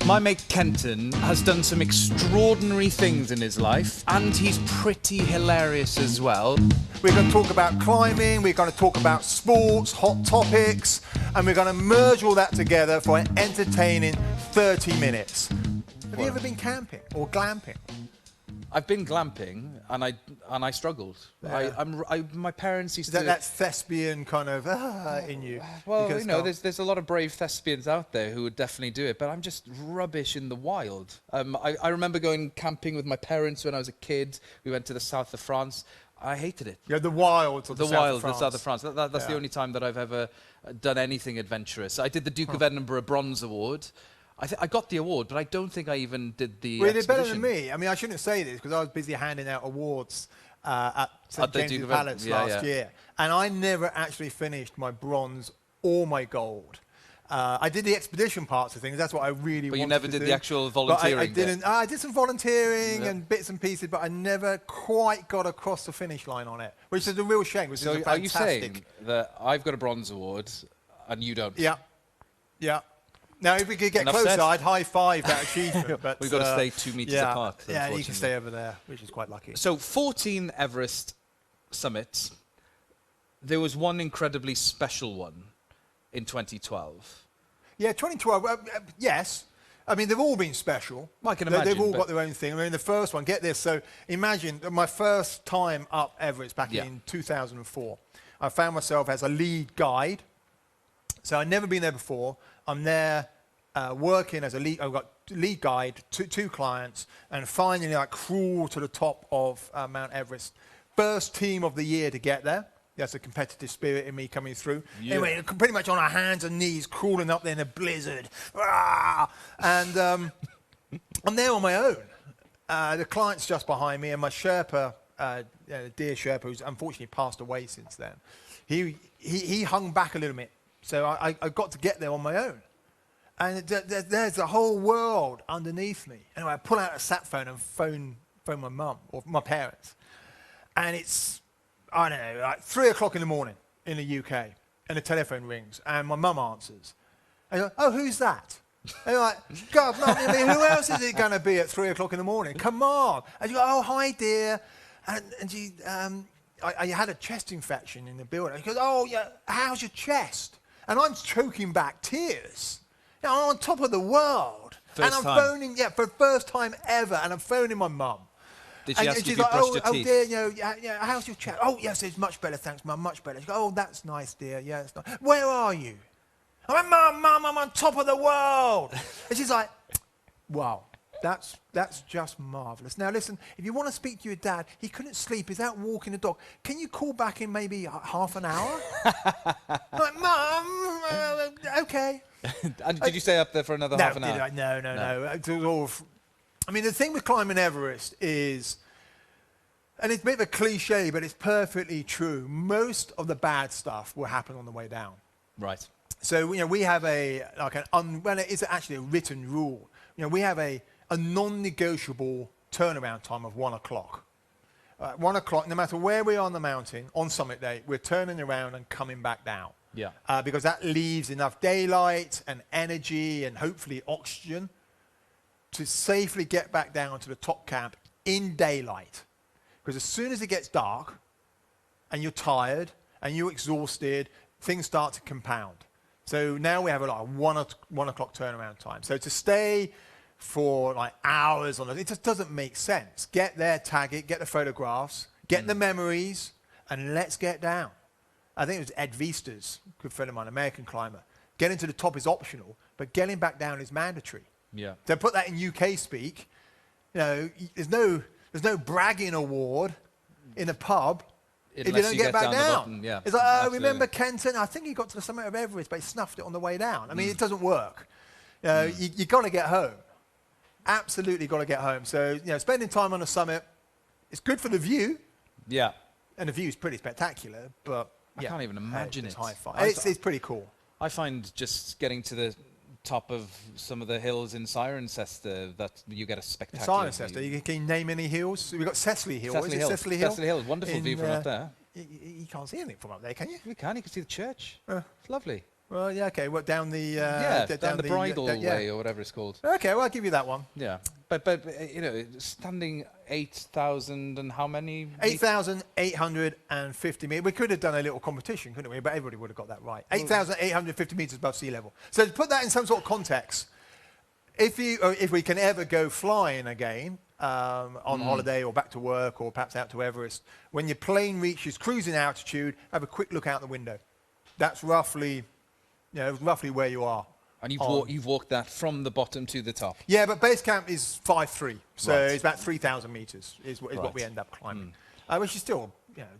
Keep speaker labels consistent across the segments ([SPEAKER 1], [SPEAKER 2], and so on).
[SPEAKER 1] My mate Kenton has done some extraordinary things in his life, and he's pretty hilarious as well.
[SPEAKER 2] We're going to talk about climbing, we're going to talk about sports, hot topics, and we're going to merge all that together for an entertaining 30 minutes. Have you ever been camping or glamping?
[SPEAKER 1] I've been glamping, and I struggled.
[SPEAKER 2] Yeah.
[SPEAKER 1] My parents used
[SPEAKER 2] Is that
[SPEAKER 1] to...
[SPEAKER 2] that thespian kind of in you?
[SPEAKER 1] Well, you know, there's a lot of brave thespians out there who would definitely do it, but I'm just rubbish in the wild. I remember going camping with my parents when I was a kid. We went to the south of France. I hated it.
[SPEAKER 2] Yeah, the wilds of
[SPEAKER 1] The
[SPEAKER 2] the south
[SPEAKER 1] wild,
[SPEAKER 2] of France.
[SPEAKER 1] the south of France. That's the only time that I've ever done anything adventurous. I did the Duke of Edinburgh Bronze Award. I got the award, but I don't think I even did the
[SPEAKER 2] Well, you did
[SPEAKER 1] expedition.
[SPEAKER 2] better than me. I mean, I shouldn't say this because I was busy handing out awards at St.
[SPEAKER 1] the
[SPEAKER 2] James's
[SPEAKER 1] Duke of
[SPEAKER 2] Palace last
[SPEAKER 1] yeah.
[SPEAKER 2] year. And I never actually finished my bronze or my gold. I did the expedition parts of things. That's what I really wanted to do.
[SPEAKER 1] But you never did the actual volunteering
[SPEAKER 2] I didn't. I did some volunteering and bits and pieces, but I never quite got across the finish line on it, which is a real shame. Which
[SPEAKER 1] So
[SPEAKER 2] is a
[SPEAKER 1] are you
[SPEAKER 2] fantastic.
[SPEAKER 1] saying that I've got a bronze award and you don't?
[SPEAKER 2] Yeah. Yeah. Now, if we could get
[SPEAKER 1] Enough
[SPEAKER 2] closer,
[SPEAKER 1] said.
[SPEAKER 2] I'd high-five that achievement. But
[SPEAKER 1] We've got to stay 2 meters apart.
[SPEAKER 2] Yeah, you can stay over there, which is quite lucky.
[SPEAKER 1] So 14 Everest summits. There was one incredibly special one in 2012.
[SPEAKER 2] Yeah, 2012, yes. I mean, they've all been special.
[SPEAKER 1] Well, I can
[SPEAKER 2] They've
[SPEAKER 1] imagine,
[SPEAKER 2] all
[SPEAKER 1] but-
[SPEAKER 2] got their own thing. I mean, the first one, get this. So imagine my first time up Everest back in 2004. I found myself as a lead guide. So I'd never been there before. I'm there working as a lead. I've got lead guide, two clients, and finally I crawl to the top of Mount Everest. First team of the year to get there. That's a competitive spirit in me coming through.
[SPEAKER 1] Yeah.
[SPEAKER 2] Anyway, pretty much on our hands and knees, crawling up there in a blizzard. Ah! And I'm there on my own. The client's just behind me, and my Sherpa, dear Sherpa, who's unfortunately passed away since then, he hung back a little bit. So I got to get there on my own. And there's the whole world underneath me. Anyway, I pull out a sat phone and phone my mum or my parents. And it's, I don't know, like 3 o'clock in the morning in the UK. And the telephone rings and my mum answers. And I go, oh, who's that? And you're like, God, Mum, I mean, who else is it going to be at 3 o'clock in the morning? Come on. And you go, oh, hi, dear. And she, I had a chest infection in the building. She goes, oh, yeah, how's your chest? And I'm choking back tears. You know, I'm on top of the world.
[SPEAKER 1] First
[SPEAKER 2] and I'm
[SPEAKER 1] time.
[SPEAKER 2] phoning, for the first time ever, and I'm phoning my mum.
[SPEAKER 1] Did she ask
[SPEAKER 2] she's
[SPEAKER 1] if you
[SPEAKER 2] like,
[SPEAKER 1] brushed your
[SPEAKER 2] oh
[SPEAKER 1] teeth?
[SPEAKER 2] dear, you know, yeah, how's your chest? Oh, yes, it's much better, thanks, Mum, much better. She goes, oh, that's nice, dear, yeah, it's nice. Where are you? I'm like, Mum, I'm on top of the world. And she's like, wow, that's just marvellous. Now, listen, if you want to speak to your dad, he couldn't sleep, he's out walking the dog. Can you call back in maybe half an hour? I'm like, Mum, okay.
[SPEAKER 1] And did you stay up there for another half an hour?
[SPEAKER 2] No. It was all I mean, the thing with climbing Everest is, and it's a bit of a cliche, but it's perfectly true, most of the bad stuff will happen on the way down.
[SPEAKER 1] Right.
[SPEAKER 2] So, you know, we have well, it is actually a written rule. You know, we have a non-negotiable turnaround time of 1 o'clock. 1 o'clock, no matter where we are on the mountain, on summit day, we're turning around and coming back down.
[SPEAKER 1] Yeah.
[SPEAKER 2] Because that leaves enough daylight and energy and hopefully oxygen to safely get back down to the top camp in daylight. Because as soon as it gets dark and you're tired and you're exhausted, things start to compound. So now we have a 1 o'clock turnaround time. So to stay for like hours on it just doesn't make sense. Get there, tag it, get the photographs, get the memories, and let's get down. I think it was Ed Viesta's, a good friend of mine, American climber. Getting to the top is optional, but getting back down is mandatory.
[SPEAKER 1] Yeah.
[SPEAKER 2] So put that in UK speak. You know, there's no bragging award in a pub if you
[SPEAKER 1] Unless
[SPEAKER 2] don't
[SPEAKER 1] you
[SPEAKER 2] get
[SPEAKER 1] get
[SPEAKER 2] back
[SPEAKER 1] down the
[SPEAKER 2] down.
[SPEAKER 1] bottom, yeah,
[SPEAKER 2] It's like, oh,
[SPEAKER 1] absolutely.
[SPEAKER 2] remember Kenton? I think he got to the summit of Everest, but he snuffed it on the way down. I mean, it doesn't work. You know, you got to get home. Absolutely got to get home. So, you know, spending time on the summit, it's good for the view,
[SPEAKER 1] Yeah.
[SPEAKER 2] and the view is pretty spectacular, but
[SPEAKER 1] I can't even imagine
[SPEAKER 2] it's
[SPEAKER 1] it.
[SPEAKER 2] high-fi.
[SPEAKER 1] I-
[SPEAKER 2] It's pretty cool.
[SPEAKER 1] I find just getting to the top of some of the hills in Cirencester that you get a spectacular
[SPEAKER 2] Cirencester,
[SPEAKER 1] view.
[SPEAKER 2] can you name any hills? We've got Cecily Hill.
[SPEAKER 1] Cecily
[SPEAKER 2] Is it
[SPEAKER 1] Hill.
[SPEAKER 2] Cecily Hill?
[SPEAKER 1] Cecily Hill, wonderful view from up there.
[SPEAKER 2] You can't see anything from up there, can you?
[SPEAKER 1] You can see the church. It's lovely.
[SPEAKER 2] Well, yeah, okay. What, down the...
[SPEAKER 1] Down the Bridle Way or whatever it's called.
[SPEAKER 2] Okay, well, I'll give you that one.
[SPEAKER 1] Yeah. But you know, standing 8,000 and how many?
[SPEAKER 2] 8,850 metres. We could have done a little competition, couldn't we? But everybody would have got that right. 8,850 metres above sea level. So to put that in some sort of context, if we can ever go flying again on holiday or back to work or perhaps out to Everest, when your plane reaches cruising altitude, have a quick look out the window. That's roughly where you are.
[SPEAKER 1] And you've walked that from the bottom to the top.
[SPEAKER 2] Yeah, but base camp is 5.3, so
[SPEAKER 1] Right.
[SPEAKER 2] it's about 3,000 metres is what we end up climbing, which is still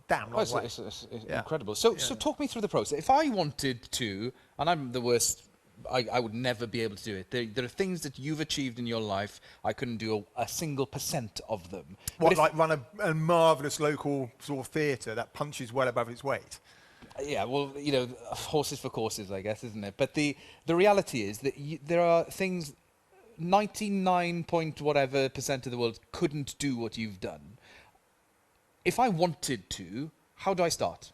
[SPEAKER 2] damn long way.
[SPEAKER 1] It's incredible. So talk me through the process. If I wanted to, and I'm the worst, I would never be able to do it. There are things that you've achieved in your life, I couldn't do a single % of them.
[SPEAKER 2] What, like run a marvellous local sort of theatre that punches well above its weight?
[SPEAKER 1] Yeah, well, horses for courses, I guess, isn't it? But the reality is that there are things 99 point whatever % of the world couldn't do what you've done. If I wanted to, how do I start?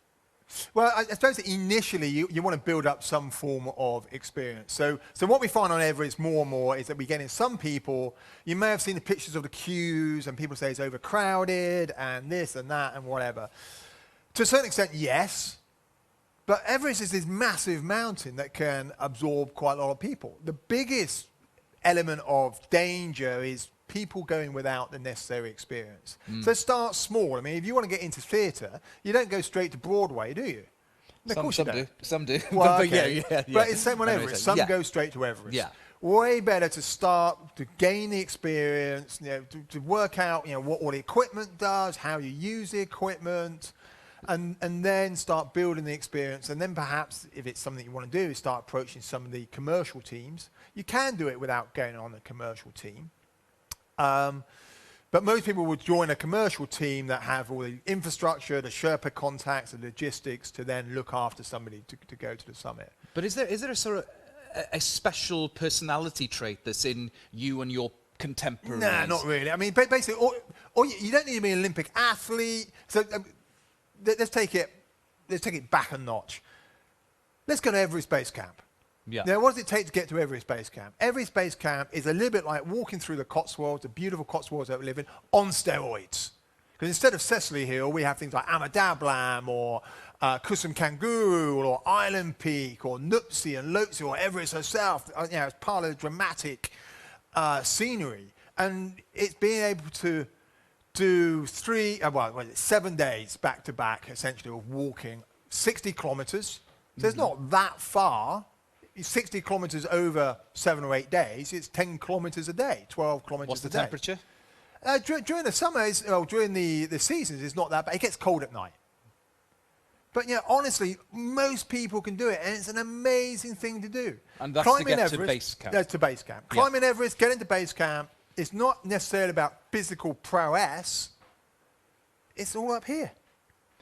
[SPEAKER 2] Well, I suppose that initially you want to build up some form of experience. So what we find on Everest more and more is that we get in some people, you may have seen the pictures of the queues and people say it's overcrowded and this and that and whatever. To a certain extent, yes. But Everest is this massive mountain that can absorb quite a lot of people. The biggest element of danger is people going without the necessary experience. So start small. I mean, if you want to get into theatre, you don't go straight to Broadway, do you? Of course you don't.
[SPEAKER 1] Some do.
[SPEAKER 2] Well,
[SPEAKER 1] but
[SPEAKER 2] okay.
[SPEAKER 1] yeah.
[SPEAKER 2] But it's the same on Everest. Some go straight to Everest. Yeah. Way better to start to gain the experience, to work out, what all the equipment does, how you use the equipment, and then start building the experience. And then perhaps, if it's something you want to do, is start approaching some of the commercial teams. You can do it without going on a commercial team. But most people would join a commercial team that have all the infrastructure, the Sherpa contacts, the logistics to then look after somebody to go to the summit.
[SPEAKER 1] But is there a sort of a special personality trait that's in you and your contemporaries?
[SPEAKER 2] No, not really. I mean, basically, you don't need to be an Olympic athlete. So let's take it back a notch. Let's go to Everest Base Camp.
[SPEAKER 1] Yeah.
[SPEAKER 2] Now, what does it take to get to Everest Base Camp? Everest Base Camp is a little bit like walking through the Cotswolds, the beautiful Cotswolds that we live in, on steroids. Because instead of Cecily Hill, we have things like Amadablam or Kusum Kangaroo or Island Peak or Nuptse and Lhotse or Everest herself. It's part of the dramatic scenery. And it's being able to do 7 days back to back, essentially, of walking 60 kilometers. So it's not that far. 60 kilometers over 7 or 8 days, it's 10 kilometers a day, 12 kilometers a day.
[SPEAKER 1] What's the temperature?
[SPEAKER 2] During the summer, during the seasons, it's not that bad. It gets cold at night. But honestly, most people can do it, and it's an amazing thing to do.
[SPEAKER 1] And that's to get to base camp.
[SPEAKER 2] That's to base camp. Climbing Everest, getting to base camp, it's not necessarily about physical prowess. It's all up here.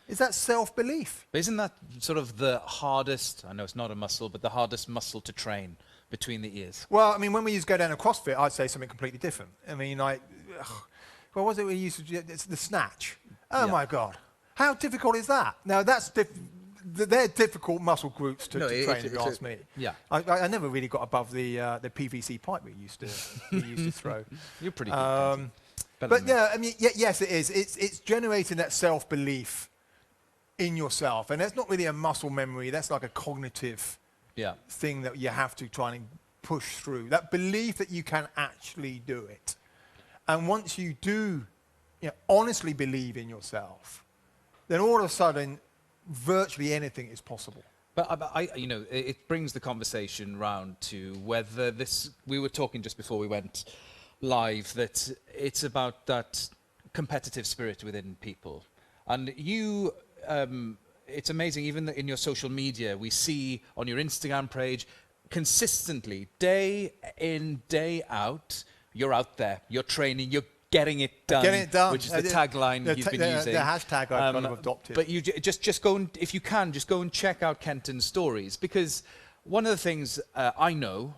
[SPEAKER 2] Is that self-belief?
[SPEAKER 1] But isn't that sort of the hardest, I know it's not a muscle, but the hardest muscle to train between the ears?
[SPEAKER 2] Well, I mean, when we used to go down to CrossFit, I'd say something completely different. I mean, what was it we used to do? It's the snatch. Oh, my God. How difficult is that? Now, they're difficult muscle groups to train, if you ask me.
[SPEAKER 1] Yeah.
[SPEAKER 2] I never really got above the PVC pipe we used to throw.
[SPEAKER 1] You're pretty good.
[SPEAKER 2] But yeah, I mean, yes, it is. It's generating that self-belief in yourself, and that's not really a muscle memory. That's like a cognitive thing that you have to try and push through. That belief that you can actually do it, and once you do, honestly believe in yourself, then all of a sudden, virtually anything is possible.
[SPEAKER 1] But it brings the conversation round to whether this. We were talking just before we went live that it's about that competitive spirit within people, and you. It's amazing, even in your social media, we see on your Instagram page, consistently, day in, day out, you're out there, you're training, you're getting it done.
[SPEAKER 2] Getting it done.
[SPEAKER 1] Which is the tagline you've been using.
[SPEAKER 2] The hashtag I've kind of adopted.
[SPEAKER 1] But you just go and, if you can, just go and check out Kenton's stories, because one of the things I know,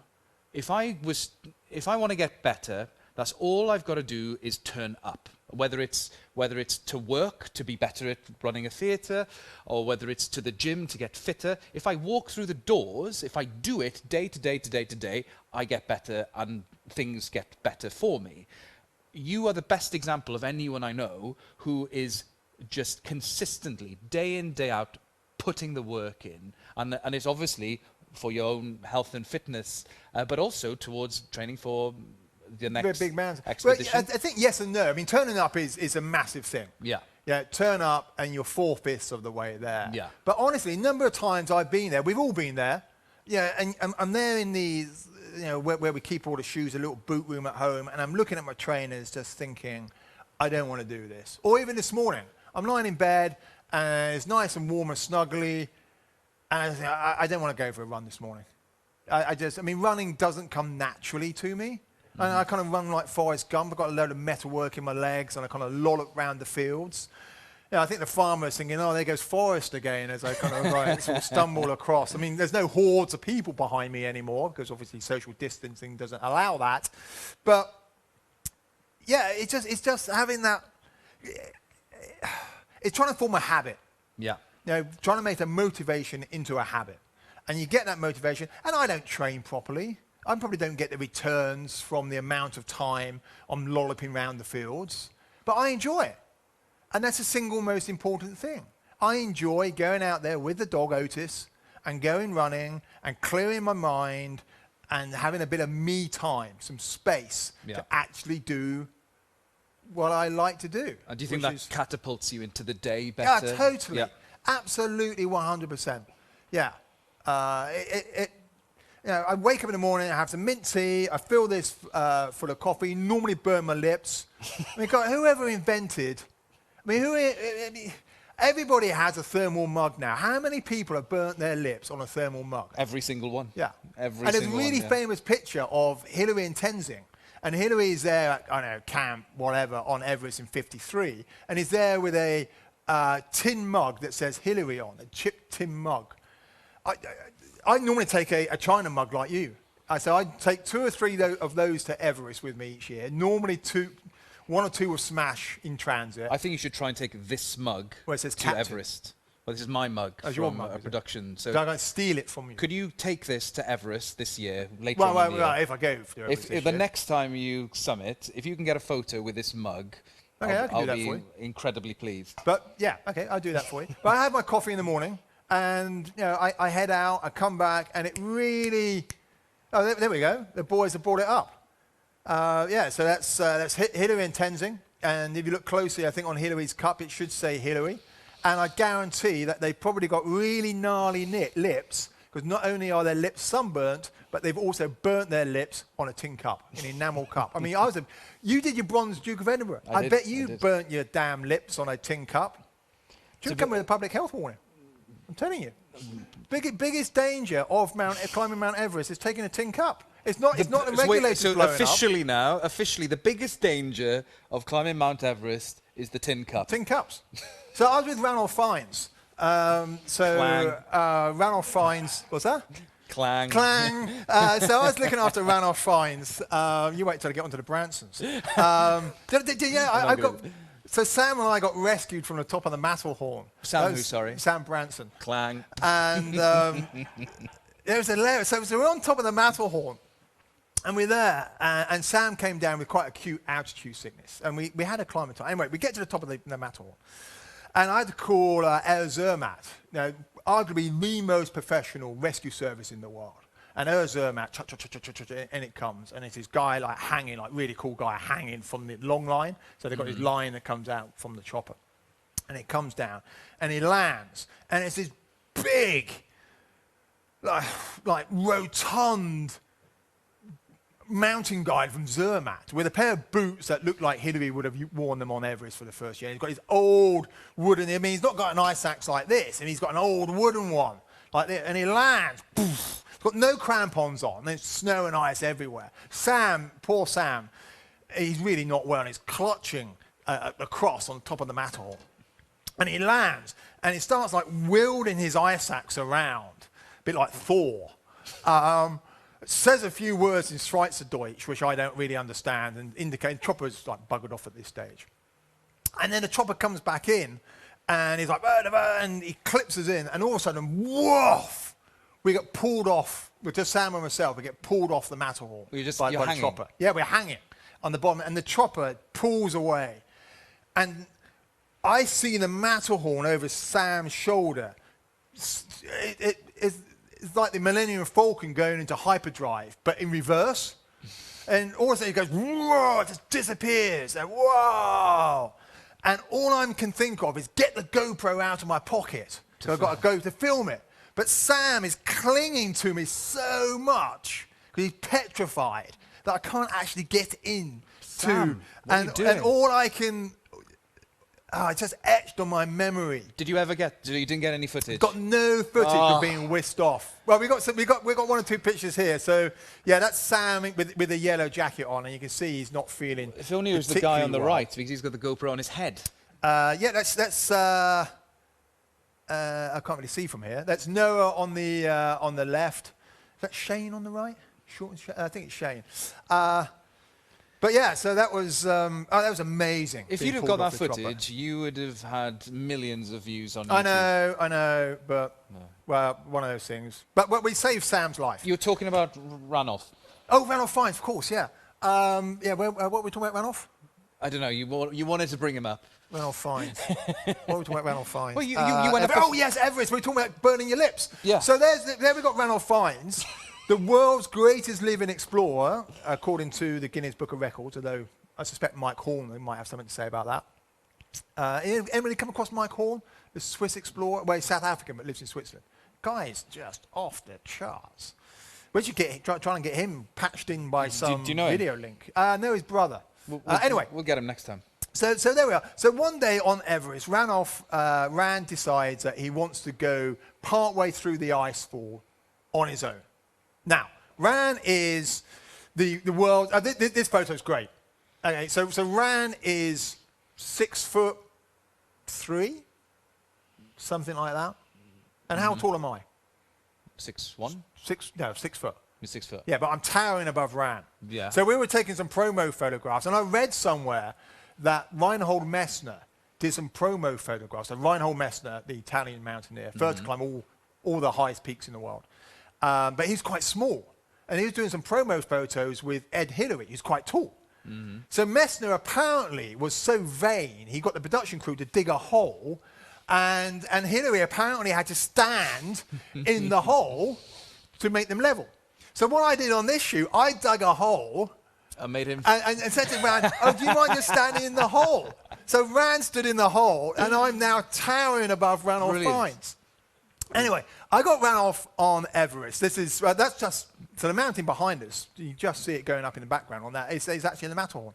[SPEAKER 1] if I want to get better, that's all I've got to do is turn up. Whether it's to work to be better at running a theatre, or whether it's to the gym to get fitter, if I walk through the doors, if I do it day to day to day to day, I get better and things get better for me. You are the best example of anyone I know who is just consistently, day in, day out, putting the work in. And it's obviously for your own health and fitness, but also towards training for the next
[SPEAKER 2] big man
[SPEAKER 1] expedition.
[SPEAKER 2] Well, I think yes and no. I mean, turning up is a massive thing.
[SPEAKER 1] Yeah.
[SPEAKER 2] Yeah, turn up and you're 4/5 of the way there.
[SPEAKER 1] Yeah.
[SPEAKER 2] But honestly, a number of times I've been there, we've all been there. Yeah, and I'm there in these, where we keep all the shoes, a little boot room at home, and I'm looking at my trainers just thinking, I don't want to do this. Or even this morning, I'm lying in bed and it's nice and warm and snuggly. And I think, I don't want to go for a run this morning. I mean, running doesn't come naturally to me. And I kind of run like Forrest Gump. I've got a load of metal work in my legs, and I kind of lollop around the fields. You know, I think the farmer's thinking, oh, there goes Forrest again, as I kind of like, sort of stumble across. I mean, there's no hordes of people behind me anymore, because obviously social distancing doesn't allow that. But yeah, it's just having that. It's trying to form a habit.
[SPEAKER 1] Yeah.
[SPEAKER 2] You know, trying to make a motivation into a habit. And you get that motivation, and I don't train properly. I probably don't get the returns from the amount of time I'm lolloping around the fields, but I enjoy it. And that's the single most important thing. I enjoy going out there with the dog Otis and going running and clearing my mind and having a bit of me time, some space to actually do what I like to do. And
[SPEAKER 1] do you think that catapults you into the day better?
[SPEAKER 2] Yeah, totally. Yeah. Absolutely 100%. Yeah. You know, I wake up in the morning, I have some mint tea, I fill this full of coffee, normally burn my lips. I mean, God, whoever invented, everybody has a thermal mug now. How many people have burnt their lips on a thermal mug?
[SPEAKER 1] Every single one.
[SPEAKER 2] Yeah.
[SPEAKER 1] Every
[SPEAKER 2] and there's a
[SPEAKER 1] single
[SPEAKER 2] really
[SPEAKER 1] one,
[SPEAKER 2] famous picture of Hillary and Tenzing. And Hillary is there at, I don't know, camp, whatever, on Everest in *53, and he's there with a tin mug that says Hillary on, a chipped tin mug. I normally take a China mug like you. So I take 2 or 3 of those to Everest with me each year. Normally 1 or 2 will smash in transit.
[SPEAKER 1] I think you should try and take this mug
[SPEAKER 2] where it says
[SPEAKER 1] to Everest. Well, this is my mug from a production. So
[SPEAKER 2] I'm going to steal it from you.
[SPEAKER 1] Could you take this to Everest this year, later on in the year?
[SPEAKER 2] Well, if I go to Everest
[SPEAKER 1] if the next time you summit, if you can get a photo with this mug,
[SPEAKER 2] okay,
[SPEAKER 1] I'll be incredibly pleased.
[SPEAKER 2] But yeah, okay, I'll do that for you. But I have my coffee in the morning. And you know, I head out, I come back, and it really, oh, there we go. The boys have brought it up. Yeah, so that's Hillary and Tenzing. And if you look closely, I think on Hillary's cup, it should say Hillary. And I guarantee that they've probably got really gnarly lips, because not only are their lips sunburnt, but they've also burnt their lips on a tin cup, an enamel cup. I mean, you did your bronze Duke of Edinburgh. I bet you burnt your damn lips on a tin cup. Should come with a public health warning. I'm telling you, biggest danger of climbing Mount Everest is taking a tin cup. It's not the regulators
[SPEAKER 1] so
[SPEAKER 2] blowing
[SPEAKER 1] officially, the biggest danger of climbing Mount Everest is the tin cup.
[SPEAKER 2] Tin cups. So I was with Ranulph Fiennes. Ranulph Fiennes, what's that?
[SPEAKER 1] Clang.
[SPEAKER 2] Clang. So I was looking after Ranulph Fiennes. You wait till I get onto the Bransons. So Sam and I got rescued from the top of the Matterhorn.
[SPEAKER 1] Sam who, sorry?
[SPEAKER 2] Sam Branson.
[SPEAKER 1] Clang.
[SPEAKER 2] And it was hilarious. So we're on top of the Matterhorn, and we're there, and Sam came down with quite acute altitude sickness, and we had a climb time. Anyway, we get to the top of the Matterhorn, and I had to call Air Zermatt, you know, arguably the most professional rescue service in the world. And Air Zermatt, and it comes, and it's this guy like hanging, like really cool guy hanging from the long line. So they've got this line that comes out from the chopper, and it comes down, and he lands, and it's this big, like rotund mountain guide from Zermatt with a pair of boots that look like Hillary would have worn them on Everest for the first year. He's got his old wooden. I mean, he's not got an ice axe like this, and he's got an old wooden one like this, and he lands. Poof, got no crampons on, there's snow and ice everywhere. Sam, poor Sam, he's really not well, and he's clutching across on top of the Matterhorn. And he lands, and he starts like wielding his ice axe around, a bit like Thor. Says a few words in Schweizerdeutsch, which I don't really understand, and indicates chopper's like buggered off at this stage. And then the chopper comes back in, and he's like, and he clips us in, and all of a sudden, woof! We get pulled off, with just Sam and myself, we get pulled off the Matterhorn by the chopper. Yeah, we're hanging on the bottom, and the chopper pulls away. And I see the Matterhorn over Sam's shoulder. It's like the Millennium Falcon going into hyperdrive, but in reverse. And all of a sudden it goes, whoa, it just disappears. And whoa. And all I can think of is get the GoPro out of my pocket. So I've got to go to film it. But Sam is clinging to me so much because he's petrified that I can't actually get in.
[SPEAKER 1] Sam, what are you doing?
[SPEAKER 2] And all I can it's just etched on my memory.
[SPEAKER 1] Did you ever get? You didn't get any footage.
[SPEAKER 2] Got no footage of being whisked off. Well, we got one or two pictures here. So yeah, that's Sam with a yellow jacket on, and you can see he's not feeling.
[SPEAKER 1] If only it was the guy on the right, because he's got the GoPro on his head.
[SPEAKER 2] Yeah, that's. I can't really see from here. That's Noah on the left. Is that Shane on the right? I think it's Shane. But yeah, so that was amazing.
[SPEAKER 1] If you'd have got that footage, you would have had millions of views on
[SPEAKER 2] YouTube. I know, but well, one of those things. But we saved Sam's life.
[SPEAKER 1] You were talking about Ranulph.
[SPEAKER 2] Oh, Ranulph Fiennes, of course, yeah. What were we talking about, Ranulph?
[SPEAKER 1] I don't know. You wanted to bring him up.
[SPEAKER 2] Ranulph Fiennes. What were we talking about, Ranulph Fiennes?
[SPEAKER 1] Well, you went up.
[SPEAKER 2] Oh yes, Everest. We were talking about burning your lips.
[SPEAKER 1] Yeah.
[SPEAKER 2] So there we got Ranulph Fiennes. The world's greatest living explorer, according to the Guinness Book of Records, although I suspect Mike Horn might have something to say about that. Anybody come across Mike Horn, the Swiss explorer? Well, he's South African, but lives in Switzerland. Guy's just off the charts. Where'd you try and get him patched in by some
[SPEAKER 1] do you know
[SPEAKER 2] video link? No, his brother. Anyway.
[SPEAKER 1] We'll get him next time.
[SPEAKER 2] So there we are. So one day on Everest, Rand decides that he wants to go partway through the icefall on his own. Now, Ran is the world. This photo is great. Okay, so Ran is 6'3", something like that. And how tall am I?
[SPEAKER 1] 6'1"?
[SPEAKER 2] 6 foot.
[SPEAKER 1] You're 6 foot.
[SPEAKER 2] Yeah, but I'm towering above Ran.
[SPEAKER 1] Yeah.
[SPEAKER 2] So we were taking some promo photographs, and I read somewhere that Reinhold Messner did some promo photographs. So Reinhold Messner, the Italian mountaineer, first to climb all the highest peaks in the world. But he's quite small. And he was doing some promo photos with Ed Hillary, who's quite tall. So Messner apparently was so vain, he got the production crew to dig a hole, and Hillary apparently had to stand in the hole to make them level. So what I did on this shoot, I dug a hole
[SPEAKER 1] I made him.
[SPEAKER 2] and said to Rand, oh, do you mind just standing in the hole? So Rand stood in the hole, and I'm now towering above Ranulph Fiennes. Anyway, I got Ranulph on Everest. This is that's just so the mountain behind us. You just see it going up in the background on that. It's actually in the Matterhorn.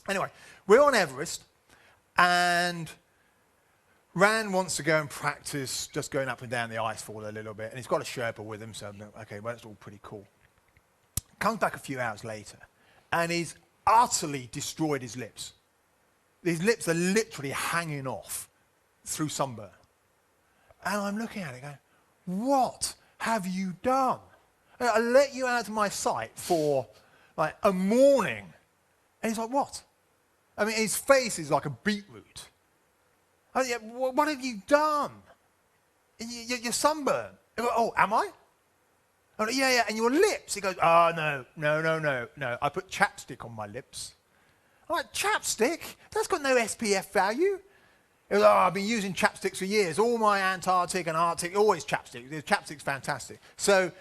[SPEAKER 2] Anyway, we're on Everest, and Rand wants to go and practice just going up and down the icefall a little bit, and he's got a Sherpa with him, so okay, well, that's all pretty cool. Comes back a few hours later, and he's utterly destroyed his lips. His lips are literally hanging off through sunburn. And I'm looking at it going, what have you done? I let you out of my sight for like a morning. And he's like, what? I mean, his face is like a beetroot. What have you done? You're sunburned. I go, oh, am I? I go, yeah, and your lips? He goes, oh, no. I put chapstick on my lips. I'm like, chapstick? That's got no SPF value. He goes, oh, I've been using chapsticks for years. All my Antarctic and Arctic, always chapstick. The chapstick's fantastic. So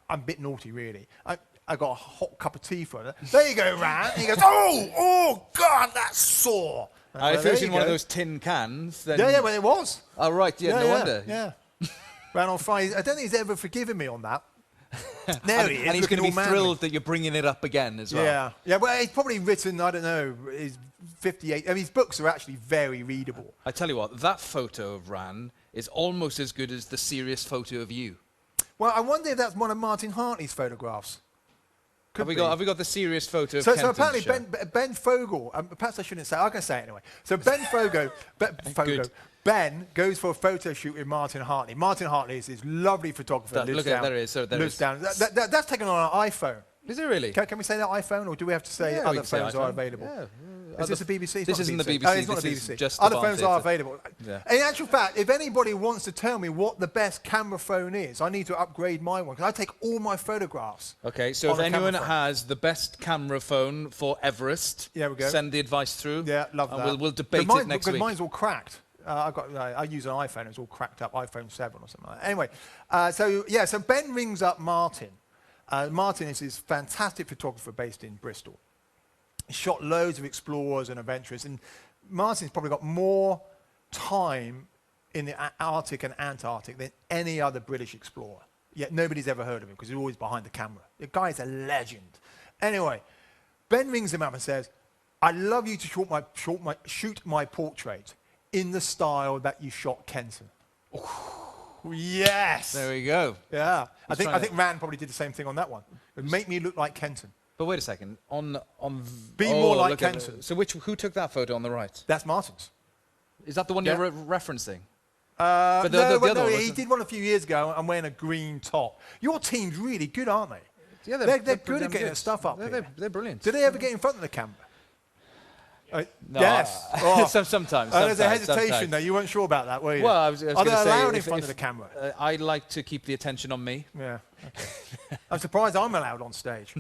[SPEAKER 2] I'm a bit naughty, really. I got a hot cup of tea for it. There you go, Rand. And he goes, oh, God, that's sore.
[SPEAKER 1] If it was in one of those tin cans, then...
[SPEAKER 2] Yeah, well, it was.
[SPEAKER 1] Oh, right, no wonder.
[SPEAKER 2] Yeah. Ranulph Fiennes, I don't think he's ever forgiven me on that. There he is.
[SPEAKER 1] And he's going to be thrilled that you're bringing it up again as well.
[SPEAKER 2] Yeah, well, he's probably written, I don't know, he's 58. I mean, his books are actually very readable.
[SPEAKER 1] I tell you what, that photo of Ran is almost as good as the serious photo of you.
[SPEAKER 2] Well, I wonder if that's one of Martin Hartley's photographs.
[SPEAKER 1] Have we got the serious photo of Kenton's
[SPEAKER 2] So apparently
[SPEAKER 1] show?
[SPEAKER 2] Ben Fogel, perhaps I shouldn't say, I'm going to say it anyway. So Ben Fogel, Ben goes for a photo shoot with Martin Hartley. Martin Hartley is this lovely photographer.
[SPEAKER 1] Look at there it is. So there
[SPEAKER 2] lives down. That's taken on an iPhone.
[SPEAKER 1] Is it really?
[SPEAKER 2] Can we say that iPhone, or do we have to say other phones are available?
[SPEAKER 1] Yeah.
[SPEAKER 2] Is this the BBC?
[SPEAKER 1] This isn't the BBC.
[SPEAKER 2] Oh, it's not the BBC.
[SPEAKER 1] Just
[SPEAKER 2] other phones are available.
[SPEAKER 1] Yeah.
[SPEAKER 2] In actual fact, if anybody wants to tell me what the best camera phone is, I need to upgrade my one, because I take all my photographs.
[SPEAKER 1] Okay, so if anyone has the best camera phone for Everest, send the advice through.
[SPEAKER 2] Yeah, love that.
[SPEAKER 1] We'll debate it next week.
[SPEAKER 2] Because mine's all cracked. I use an iPhone, it's all cracked up, iPhone 7 or something like that. Anyway, so Ben rings up Martin. Martin is this fantastic photographer based in Bristol. He shot loads of explorers and adventurers, and Martin's probably got more time in the Arctic and Antarctic than any other British explorer. Yet nobody's ever heard of him because he's always behind the camera. The guy's a legend. Anyway, Ben rings him up and says, I'd love you to shoot my portrait in the style that you shot Kenton. Yes.
[SPEAKER 1] There we go.
[SPEAKER 2] Yeah. I think Rand probably did the same thing on that one. Make me look like Kenton.
[SPEAKER 1] But wait a second.
[SPEAKER 2] Be more like Kenton.
[SPEAKER 1] So who took that photo on the right?
[SPEAKER 2] That's Martin's.
[SPEAKER 1] Is that the one you're referencing?
[SPEAKER 2] No, he did one a few years ago. I'm wearing a green top. Your team's really good, aren't they?
[SPEAKER 1] Yeah,
[SPEAKER 2] they're good at getting their stuff up here.
[SPEAKER 1] They're brilliant.
[SPEAKER 2] Do they ever get in front of the camera?
[SPEAKER 1] No,
[SPEAKER 2] yes.
[SPEAKER 1] Sometimes.
[SPEAKER 2] There's a hesitation there. You weren't sure about that, were you?
[SPEAKER 1] Well, I was
[SPEAKER 2] Are
[SPEAKER 1] going
[SPEAKER 2] they
[SPEAKER 1] to say,
[SPEAKER 2] allowed in front of the camera?
[SPEAKER 1] I like to keep the attention on me.
[SPEAKER 2] Yeah. Okay. I'm surprised I'm allowed on stage.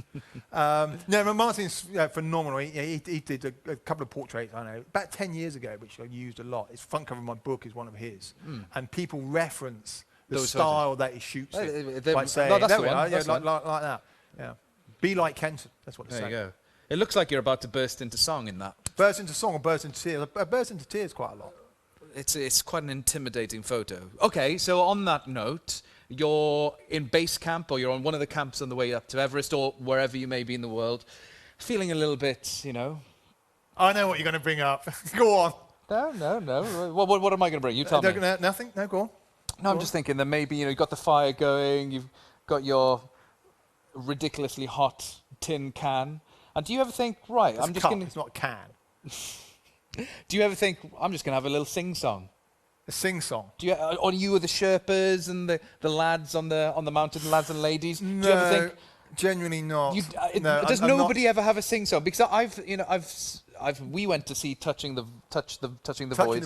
[SPEAKER 2] No, but Martin's phenomenal. He did a couple of portraits, I know, about 10 years ago, which I used a lot. His front cover of my book is one of his. And people reference the style that he shoots in by saying,
[SPEAKER 1] no, that's the one.
[SPEAKER 2] Like that. Yeah. Be like Kenton. That's what it's saying.
[SPEAKER 1] There you go. It looks like you're about to burst into song in that.
[SPEAKER 2] Burst into song or burst into tears? I burst into tears quite a lot.
[SPEAKER 1] It's quite an intimidating photo. Okay, so on that note, you're in base camp or you're on one of the camps on the way up to Everest or wherever you may be in the world, feeling a little bit,
[SPEAKER 2] I know what you're going to bring up. Go on.
[SPEAKER 1] No. What am I going to bring? You tell me.
[SPEAKER 2] Nothing? No, go on.
[SPEAKER 1] No, I'm just thinking that maybe, you've got the fire going, you've got your ridiculously hot tin can. And do you ever think, right,
[SPEAKER 2] I'm just going to... It's not a can.
[SPEAKER 1] Do you ever think, I'm just going to have a little sing-song?
[SPEAKER 2] A sing-song?
[SPEAKER 1] Or you are the Sherpas and the lads on the mountain, lads and ladies?
[SPEAKER 2] No,
[SPEAKER 1] do you ever think...
[SPEAKER 2] Genuinely not.
[SPEAKER 1] Does nobody ever have a sing-song? Because we went to see Touching the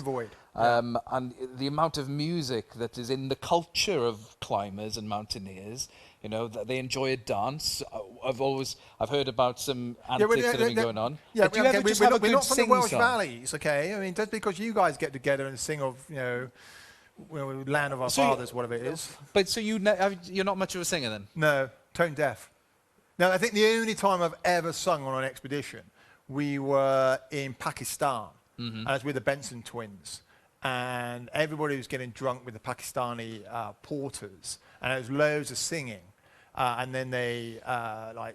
[SPEAKER 1] Void. And the amount of music that is in the culture of climbers and mountaineers, that they enjoy a dance. I've heard about some antics that have been going on.
[SPEAKER 2] Yeah,
[SPEAKER 1] do you ever just have a good
[SPEAKER 2] we're not from the Welsh
[SPEAKER 1] sing-song?
[SPEAKER 2] Valleys, okay? I mean, just because you guys get together and sing of, land of our fathers, whatever it is.
[SPEAKER 1] But so you're not much of a singer then?
[SPEAKER 2] No, tone deaf. No, I think the only time I've ever sung on an expedition, we were in Pakistan, and I was with the Benson twins, and everybody was getting drunk with the Pakistani porters, and there was loads of singing, and then they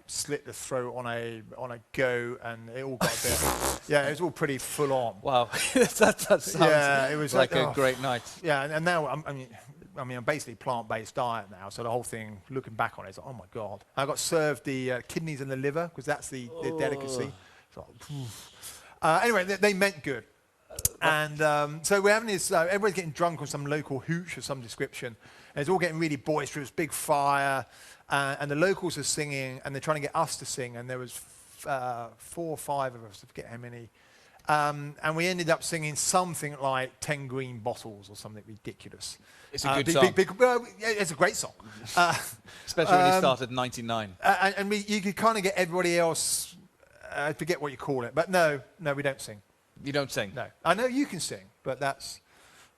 [SPEAKER 2] slit the throat on a goat, and it all got a bit, it was all pretty full on.
[SPEAKER 1] Wow, that sounds
[SPEAKER 2] it was
[SPEAKER 1] like a great night.
[SPEAKER 2] Yeah, and now I'm basically plant-based diet now, so the whole thing, looking back on it, is like, oh my God. I got served the kidneys and the liver, because that's the delicacy. So, anyway, they meant good. And so we're having this, everybody's getting drunk on some local hooch of some description, and it's all getting really boisterous, big fire, and the locals are singing, and they're trying to get us to sing, and there was 4 or 5 of us, I forget how many. And we ended up singing something like 10 Green Bottles or something ridiculous.
[SPEAKER 1] It's a good song.
[SPEAKER 2] It's a great song.
[SPEAKER 1] Especially when you started in 99.
[SPEAKER 2] And you could kind of get everybody else, I forget what you call it, but no, we don't sing.
[SPEAKER 1] You don't sing?
[SPEAKER 2] No. I know you can sing, but that's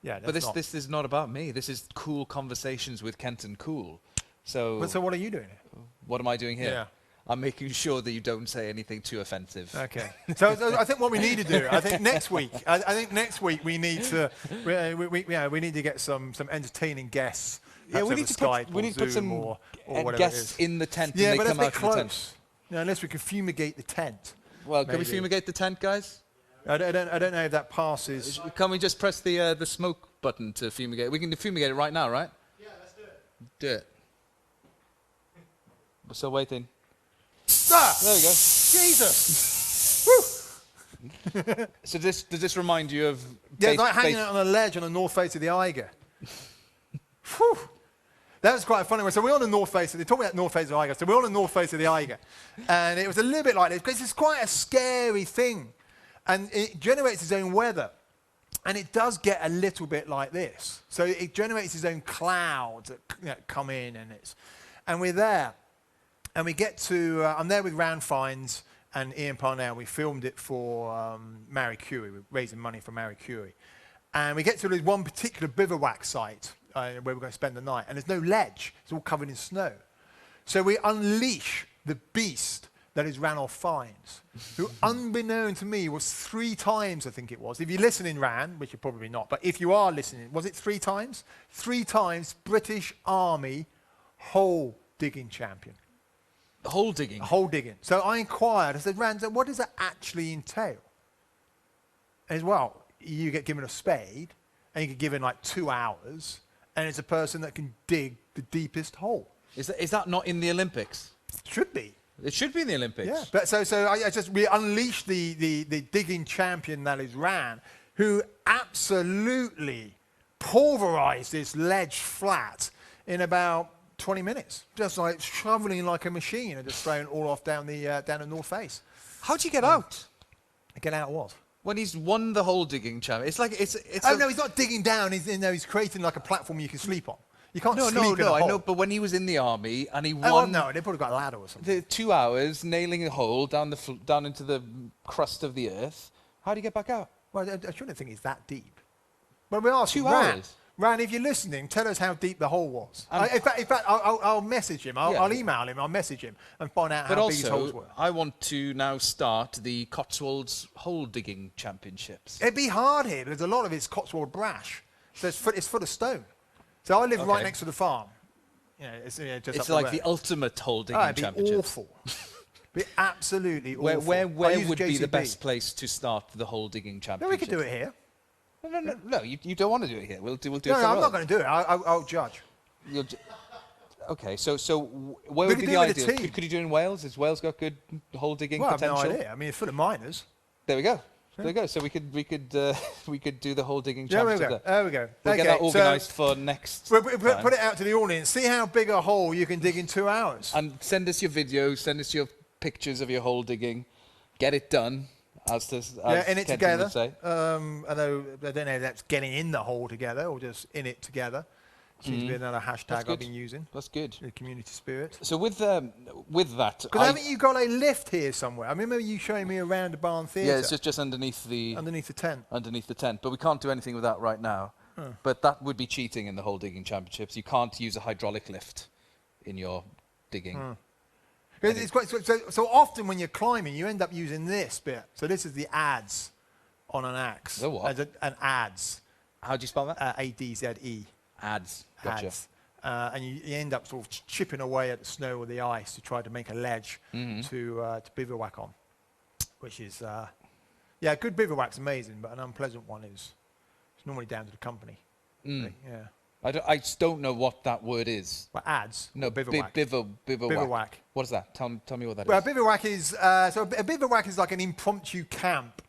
[SPEAKER 1] but this is not about me. This is Cool Conversations with Kenton Cool. So
[SPEAKER 2] what are you doing here?
[SPEAKER 1] What am I doing here?
[SPEAKER 2] Yeah.
[SPEAKER 1] I'm making sure that you don't say anything too offensive.
[SPEAKER 2] Okay. So I think what we need to do, I think next week we need to we need to get some entertaining guests.
[SPEAKER 1] Yeah, we need to put some guests in the tent.
[SPEAKER 2] Yeah,
[SPEAKER 1] and
[SPEAKER 2] but
[SPEAKER 1] they come
[SPEAKER 2] that's
[SPEAKER 1] out
[SPEAKER 2] a bit
[SPEAKER 1] of the
[SPEAKER 2] close.
[SPEAKER 1] tent.
[SPEAKER 2] Unless we can fumigate the tent.
[SPEAKER 1] Well, can we fumigate the tent, guys?
[SPEAKER 2] I don't know if that passes.
[SPEAKER 1] Can we just press the smoke button to fumigate? We can fumigate it right now, right?
[SPEAKER 3] Yeah, let's do it.
[SPEAKER 1] Do it. We're still waiting.
[SPEAKER 2] Ah!
[SPEAKER 1] There we go.
[SPEAKER 2] Jesus! Woo!
[SPEAKER 1] So does this remind you of...
[SPEAKER 2] Yeah, it's like hanging out on a ledge on the north face of the Eiger. Whew. That was quite a funny one. So we're on the north face, they're talking about north face of the Eiger. So we're on the north face of the Eiger. And it was a little bit like this, because it's quite a scary thing. And it generates its own weather. And it does get a little bit like this. So it generates its own clouds that come in, and we're there. And we get to, I'm there with Rand Fiennes and Ian Parnell. We filmed it for Marie Curie. We're raising money for Marie Curie. And we get to this one particular bivouac site where we're going to spend the night. And there's no ledge. It's all covered in snow. So we unleash the beast that is Ranulph Fiennes, who, unbeknown to me, was 3 times, I think it was. If you're listening, Ran, which you're probably not, but if you are listening, was it 3 times? 3 times British Army hole digging champion.
[SPEAKER 1] Hole digging.
[SPEAKER 2] Hole digging. So I inquired. I said, Rand, what does that actually entail? As well, you get given a spade, and you get given like 2 hours, and it's a person that can dig the deepest hole.
[SPEAKER 1] Is that not in the Olympics?
[SPEAKER 2] Should be.
[SPEAKER 1] It should be in the Olympics.
[SPEAKER 2] Yeah. But so we unleashed the digging champion that is Rand, who absolutely pulverized this ledge flat in about 20 minutes, just like shoveling like a machine and just throwing it all off down the north face.
[SPEAKER 1] How'd you get out?
[SPEAKER 2] Get out what?
[SPEAKER 1] When he's won the hole digging champ, it's like it's.
[SPEAKER 2] Oh no, he's not digging down. He's creating like a platform you can sleep on. You can't sleep in a hole.
[SPEAKER 1] I know, but when he was in the army and he won.
[SPEAKER 2] Oh no, they probably got a ladder or something.
[SPEAKER 1] The 2 hours nailing a hole down into the crust of the earth. How do you get back out?
[SPEAKER 2] Well, I shouldn't think it's that deep. Well, we asked
[SPEAKER 1] 2
[SPEAKER 2] Rand.
[SPEAKER 1] hours.
[SPEAKER 2] Rand, if you're listening, tell us how deep the hole was. In fact, I'll message him. I'll email him. I'll message him and find out how big his holes were.
[SPEAKER 1] I want to now start the Cotswolds hole digging championships.
[SPEAKER 2] It'd be hard here because a lot of it's Cotswold brash, so it's full of stone. So I live right next to the farm. You know, it's
[SPEAKER 1] like the ultimate hole digging
[SPEAKER 2] championships. It'd be awful. It'd be absolutely awful.
[SPEAKER 1] Where would be the best place to start the hole digging championships?
[SPEAKER 2] No, we could do it here.
[SPEAKER 1] No, you don't want to do it here. We'll do it.
[SPEAKER 2] No, I'm not going to do it. I'll judge.
[SPEAKER 1] Okay, so where would be the ideal? Could you do it in Wales? Has Wales got good hole digging potential?
[SPEAKER 2] I have no idea. I mean, it's full of miners.
[SPEAKER 1] There we go. There we go. So we could do the hole digging championship.
[SPEAKER 2] There we go.
[SPEAKER 1] We'll get that organised for next.
[SPEAKER 2] Put it out to the audience. See how big a hole you can dig in 2 hours.
[SPEAKER 1] And send us your videos. Send us your pictures of your hole digging. Get it done. In it
[SPEAKER 2] Kenton together. I don't know if that's getting in the hole together or just in it together. Seems to be another hashtag I've been using.
[SPEAKER 1] That's good.
[SPEAKER 2] The community spirit.
[SPEAKER 1] So with that,
[SPEAKER 2] because haven't you got a lift here somewhere? I remember you showing me around the barn theatre.
[SPEAKER 1] Yeah, it's just underneath the
[SPEAKER 2] tent.
[SPEAKER 1] Underneath the tent, but we can't do anything with that right now. But that would be cheating in the hole digging championships. You can't use a hydraulic lift in your digging.
[SPEAKER 2] It's quite, so often when you're climbing, you end up using this bit. So this is the adze on an axe.
[SPEAKER 1] The what?
[SPEAKER 2] An adze.
[SPEAKER 1] How do you spell that?
[SPEAKER 2] A-D-Z-E.
[SPEAKER 1] Adze. Gotcha.
[SPEAKER 2] Adze. And you end up sort of chipping away at the snow or the ice to try to make a ledge to bivouac on, which is, good bivouac's amazing, but an unpleasant one is normally down to the company. Yeah.
[SPEAKER 1] I just don't know what that word is.
[SPEAKER 2] Well, adze.
[SPEAKER 1] No,
[SPEAKER 2] bivouac.
[SPEAKER 1] Bivouac. What is that? Tell me what that is.
[SPEAKER 2] Well, a bivouac is a bivouac is like an impromptu camp.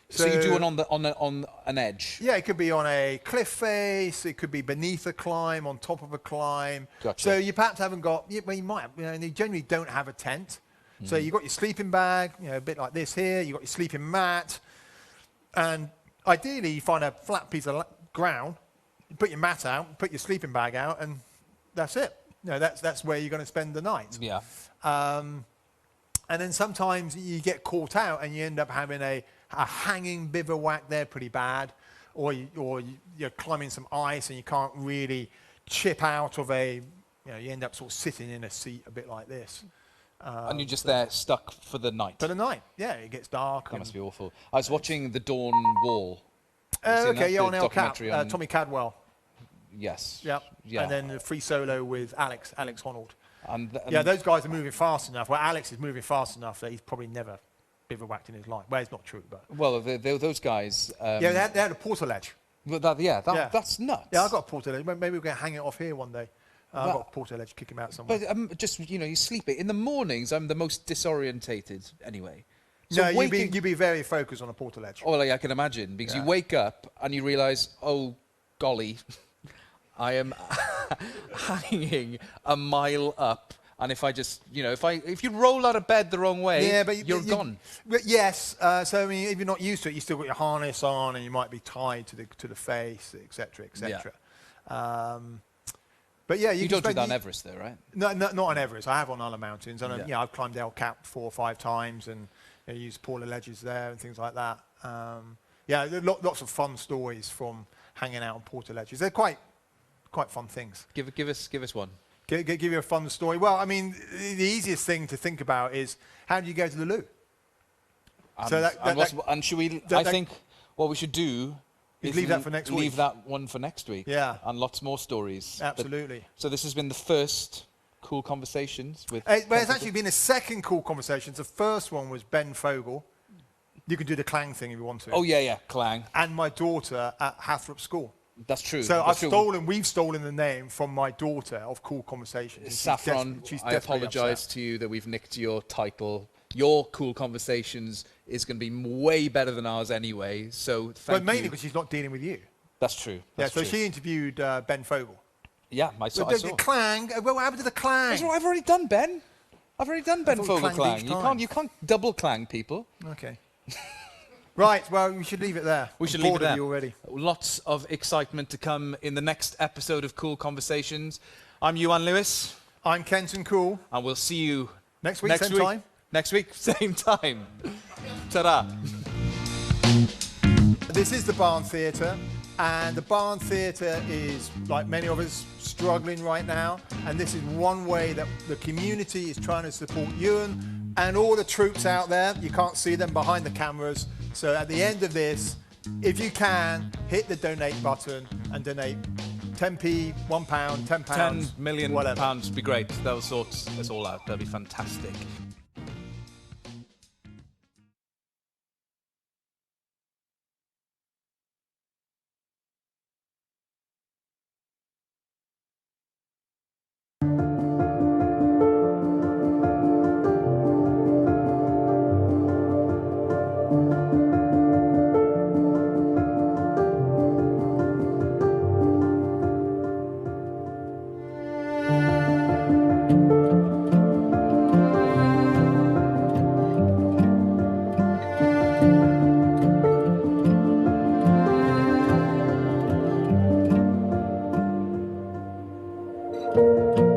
[SPEAKER 1] So you do it on an edge.
[SPEAKER 2] Yeah, it could be on a cliff face. It could be beneath a climb, on top of a climb.
[SPEAKER 1] Gotcha.
[SPEAKER 2] So you perhaps haven't got. Well, you might. And you generally don't have a tent. So you've got your sleeping bag. A bit like this here. You've got your sleeping mat, and ideally you find a flat piece of ground. You put your mat out, put your sleeping bag out, and that's it. That's where you're going to spend the night.
[SPEAKER 1] Yeah.
[SPEAKER 2] And then sometimes you get caught out and you end up having a hanging bivouac there pretty bad, or you're climbing some ice and you can't really chip out of you end up sort of sitting in a seat a bit like this.
[SPEAKER 1] And you're just there stuck for the night.
[SPEAKER 2] For the night, yeah, it gets dark.
[SPEAKER 1] That must be awful. I was watching The Dawn Wall.
[SPEAKER 2] On El Cap, Tommy Cadwell.
[SPEAKER 1] Yes.
[SPEAKER 2] Yep.
[SPEAKER 1] Yeah.
[SPEAKER 2] And then the free solo with Alex Honnold.
[SPEAKER 1] And
[SPEAKER 2] those guys are moving fast enough. Well, Alex is moving fast enough that he's probably never bivouacked in his life. Well, it's not true, but...
[SPEAKER 1] Well, those guys...
[SPEAKER 2] they had a porter ledge.
[SPEAKER 1] But that's nuts.
[SPEAKER 2] Yeah, I've got a porter ledge. Maybe we're going to hang it off here one day. I've got a porter ledge, kick him out somewhere.
[SPEAKER 1] But you sleep it. In the mornings, I'm the most disorientated anyway.
[SPEAKER 2] So you'd be very focused on a porter ledge.
[SPEAKER 1] Oh, I can imagine. Because you wake up and you realise, oh, golly, I am hanging a mile up. And if I just, if you roll out of bed the wrong way, you're gone.
[SPEAKER 2] Yes. So I mean, if you're not used to it, you still got your harness on, and you might be tied to the face, etc., etc. But yeah,
[SPEAKER 1] you don't do that on Everest, though, right?
[SPEAKER 2] No, not on Everest. I have on other mountains, and I've climbed El Cap 4 or 5 times, and used porter ledges there and things like that. Lots of fun stories from hanging out on porter ledges. They're quite fun things.
[SPEAKER 1] Give us one.
[SPEAKER 2] Give you a fun story. Well, I mean, the easiest thing to think about is how do you go to the loo?
[SPEAKER 1] And should we? I think what we should do is
[SPEAKER 2] leave that for next week.
[SPEAKER 1] Leave that one for next week.
[SPEAKER 2] Yeah.
[SPEAKER 1] And lots more stories.
[SPEAKER 2] Absolutely.
[SPEAKER 1] So this has been the first Cool Conversations with...
[SPEAKER 2] Well, it's actually been a second Cool Conversations. The first one was Ben Fogel. You can do the clang thing if you want to.
[SPEAKER 1] Oh, yeah, clang.
[SPEAKER 2] And my daughter at Hathrop School.
[SPEAKER 1] That's true.
[SPEAKER 2] So
[SPEAKER 1] That's true.
[SPEAKER 2] we've stolen the name from my daughter of Cool Conversations.
[SPEAKER 1] Saffron, I apologise to you that we've nicked your title. Your Cool Conversations is going to be way better than ours anyway, so thank you.
[SPEAKER 2] But mainly because she's not dealing with you.
[SPEAKER 1] That's true. That's
[SPEAKER 2] so
[SPEAKER 1] true.
[SPEAKER 2] she interviewed Ben Fogel.
[SPEAKER 1] Yeah, I saw.
[SPEAKER 2] The clang, well, what happened to the clang?
[SPEAKER 1] I've already done Ben. I've already done Ben Fogel clang. You can't double clang people.
[SPEAKER 2] Okay. Right, well, we should leave it there.
[SPEAKER 1] We should leave it there.
[SPEAKER 2] You already.
[SPEAKER 1] Lots of excitement to come in the next episode of Cool Conversations. I'm Iwan Lewis.
[SPEAKER 2] I'm Kenton Cool.
[SPEAKER 1] And we'll see you
[SPEAKER 2] next week, same time.
[SPEAKER 1] Next week, same time. Ta-da.
[SPEAKER 2] This is the Barn Theatre, and the Barn Theatre is, like many of us, struggling right now. And this is one way that the community is trying to support Ewan and all the troops out there. You can't see them behind the cameras. So at the end of this, if you can, hit the donate button and donate 10p, £1, £10,
[SPEAKER 1] 10 million
[SPEAKER 2] whatever.
[SPEAKER 1] pounds would be great. They'll sort us all out. That'd be fantastic.
[SPEAKER 3] Thank you.